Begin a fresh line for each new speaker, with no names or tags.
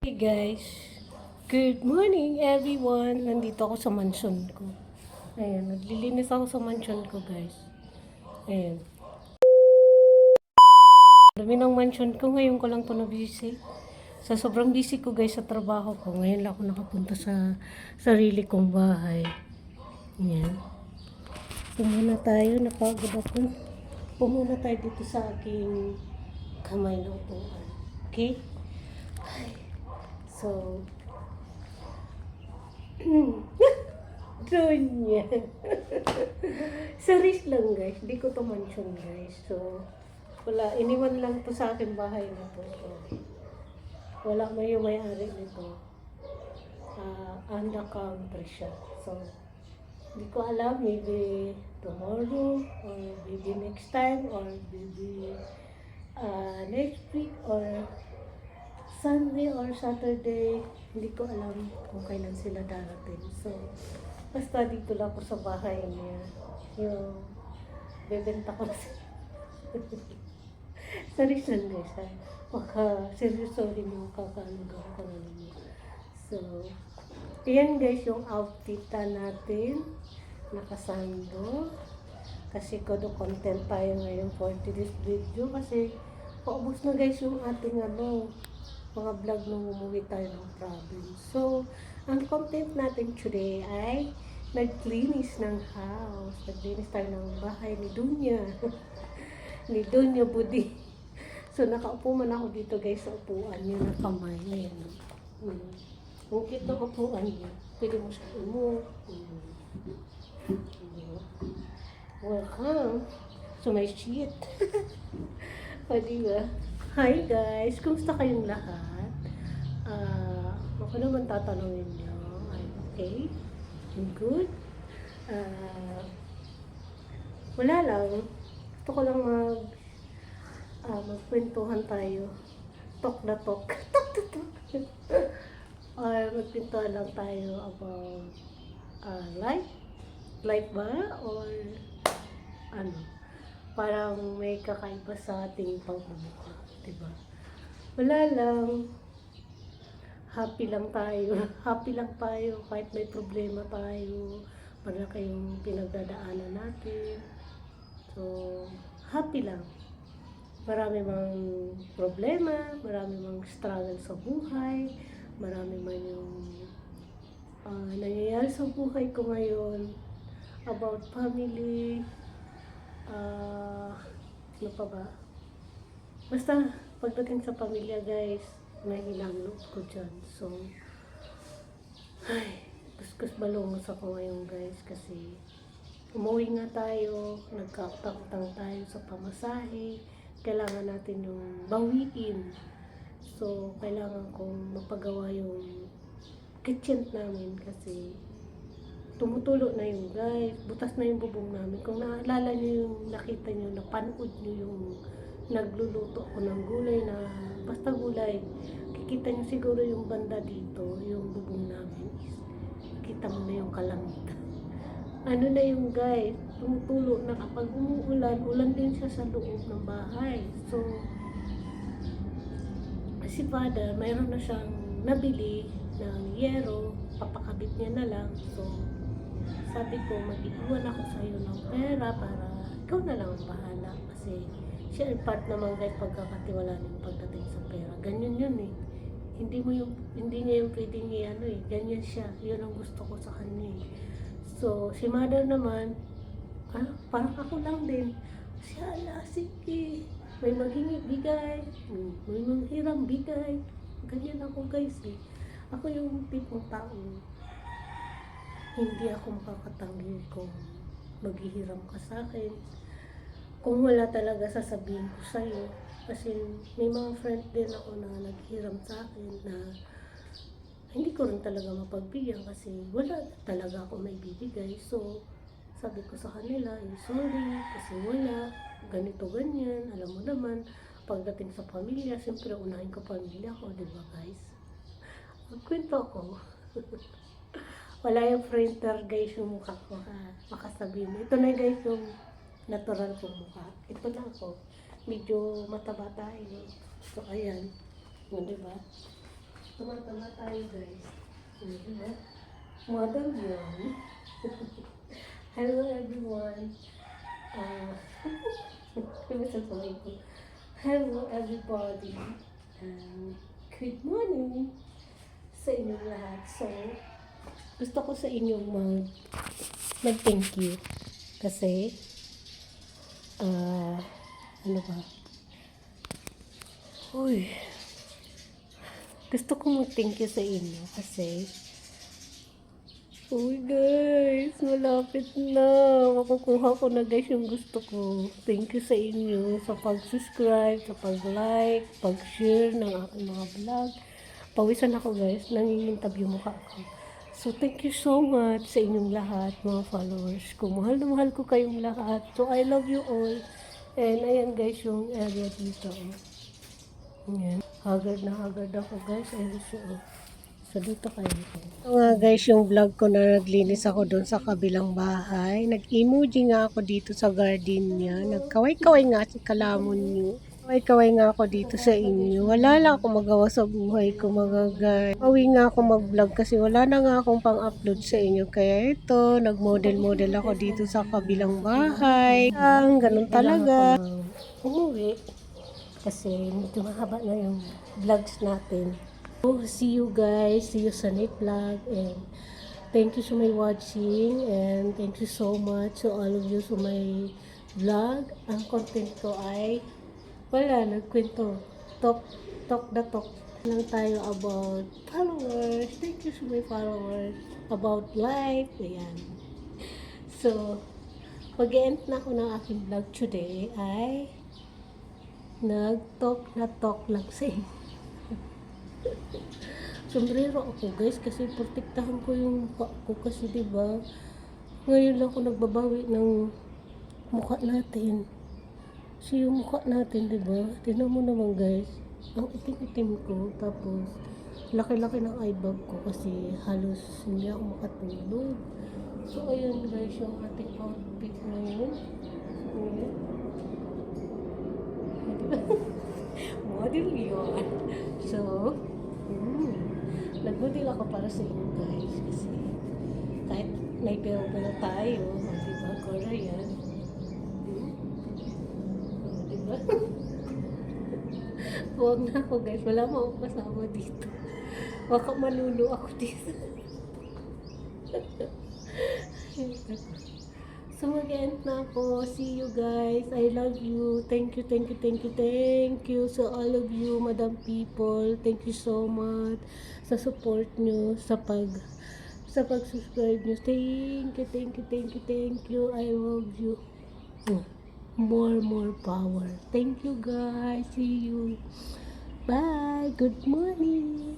Hey guys, good morning everyone. Nandito ako sa mansion ko. Ayan, naglilinis ako sa mansion ko guys. Ayan. Dami ng mansion ko, ngayon ko lang to na busy. Sa sobrang busy ko guys sa trabaho ko, ngayon lang ako nakapunta sa sarili kong bahay. Ayan. Pumuna tayo, napagod ako. Pumuna tayo dito sa aking kamay na upuan. Okay? So, Donya. Series lang guys, di ko to mention guys. So, wala, iniwan lang to sa akin bahay na to. So, wala may yung may-ari nito. On the country siya. So, di ko alam, maybe tomorrow, or maybe next time, or maybe next week, or Sunday or Saturday, hindi ko alam kung kailan sila darating. So, basta dito lang ako sa bahay niya. Yung, bebenta ko na sila. Sorry lang guys ha. Baka, seryoso rin yung kakaanogaw ko na naman. So, yan guys yung outfit natin. Nakasando. Kasi kodo content tayo ngayon for today's video. Kasi, paubos na guys yung ating mga vlog nung umuwi tayo ng province. So, ang content natin today ay naglinis ng house. Naglinis tayo ng bahay ni Dunya. Ni Dunya Budi. So, nakaupo man ako dito guys sa upuan niya na kamay. Ayan. Ang cute ng upuan niya. Pwede mo siya Welcome to my sheet. O, diba? Hi guys! Kumusta kayong lahat? Ako naman tatanungin nyo. I'm okay. I'm good. Wala lang. Gusto ko lang magkwentuhan tayo. Talk na talk. Talk to talk. Or magkwentuhan lang tayo about life. Life ba? Or ano? Parang may kakaiba sa ating pagmumukha. Diba? Wala lang. Happy lang tayo. Happy lang tayo kahit may problema tayo. Para kayong pinagdadaanan natin. So, happy lang. Marami mang problema, marami mang struggle sa buhay, marami man yung nangyayari sa buhay ko ngayon about family, ano pa ba? Basta, pagdating sa pamilya guys, may hinanglot ko dyan. So, ay, kuskus balongos ako ngayon guys kasi umuwi nga tayo, nagkautang tayo sa pamasahe, kailangan natin yung bawiin. So, kailangan kong mapagawa yung kitchen namin kasi tumutulo na yung guys, butas na yung bubong namin. Kung naalala nyo yung nakita nyo, napanood nyo yung nagluluto ako ng gulay na basta gulay, kikita nyo siguro yung banda dito, yung bubong namin is kita mo na yung kalangitan. Ano na yung guys, tumutulo na kapag umuulan, ulan din siya sa loob ng bahay. So, si Father, mayroon na siyang nabili ng yero, papakabit niya na lang. So, sabi ko, mag-iwan ako sa iyo ng pera para ikaw na lang ang bahala. Kasi, siya ang part naman guys, pagkakatiwala ng pagdating sa pera. Ganyan yun eh. Hindi niya yung pwedeng ganyan siya. Yun ang gusto ko sa kanya eh. So, si Mother naman, parang ako lang din. Siya, sige. May maghingi, bigay. May manghiram, bigay. Ganyan ako guys eh. Ako yung tipong tao. Hindi ako makakatanggi kung maghihiram ka sa akin. Kung wala talaga sasabihin ko sa'yo. Kasi may mga friend din ako na naghiram sa akin na hindi ko rin talaga mapagbigyan kasi wala talaga ako may bibigay. So, sabi ko sa kanila, sorry, kasi wala, ganito, ganyan. Alam mo naman, pagdating sa pamilya, siyempre unahin ko pamilya ko, di ba guys? Magkwento ako. Wala yung printer guys yung mukha ko ha. Makasabihin. Ito na guys yung natural kong mukha. Ito na ako. Medyo mataba tayo. So, ayan. O, diba? Tumatama tayo guys. Diba? Model yun. Hello everyone. Hello everybody. Good morning sa inyong lahat. So, gusto ko sa inyong mag-thank you. Kasi, ano ba? Uy. Gusto ko mag-thank you sa inyo kasi uy guys, malapit na. Makukuha ko na guys yung gusto ko. Thank you sa inyo sa pag-subscribe, sa pag-like, pag-share ng aking mga vlog. Pawisan ako guys, nangingintab yung mukha ko. So thank you so much sa inyong lahat, mga followers ko. Mahal na mahal ko kayong lahat. So I love you all. And ayan guys yung area dito. Ayan. Haggard na haggard ako guys. Ayun siya. So dito kayo. Ito nga guys yung vlog ko na naglinis ako doon sa kabilang bahay. Nag-emoji nga ako dito sa garden niya. Nagkaway-kaway nga si kalamon niyo. Kaway-kaway nga ako dito sa inyo. Wala lang ako magawa sa buhay ko mga guys. Pawi nga ako mag-vlog kasi wala na nga akong pang-upload sa inyo. Kaya ito, nag-model-model ako dito sa kabilang bahay. Ganun talaga. Umuwi. Kasi medyo mahaba na yung vlogs natin. So, see you guys. See you sa next vlog. And thank you so much watching. And thank you so much to all of you sa my vlog. Ang content ko ay wala, nagkwento. Talk lang tayo about followers. Thank you so much followers. About life. Ayan. So, pag-end na ako ng aking vlog today ay nag-talk lang sa inyo. Sombrero ako guys kasi protektahan ko yung mukha ko kasi diba ngayon lang ako nagbabawi ng mukha natin. So yung mukha natin diba, tingnan mo naman guys, ang itim-itim ko, tapos laki-laki ng eyebag ko kasi halos hindi ako makatulog. So ayun guys yung ating outfit ngayon. Model yun. So, nag-model ako para sa inyo guys kasi kahit may pera tayo, diba, Korean, diba? Huwag na ako guys, wala mo akong kasama dito. Baka malulo ako dito. So mag-end na ako. See you guys. I love you. Thank you sa all of you, madam people. Thank you so much sa support nyo, sa pag-subscribe nyo. Thank you. I love you. More power. Thank you guys. See you. Bye. Good morning.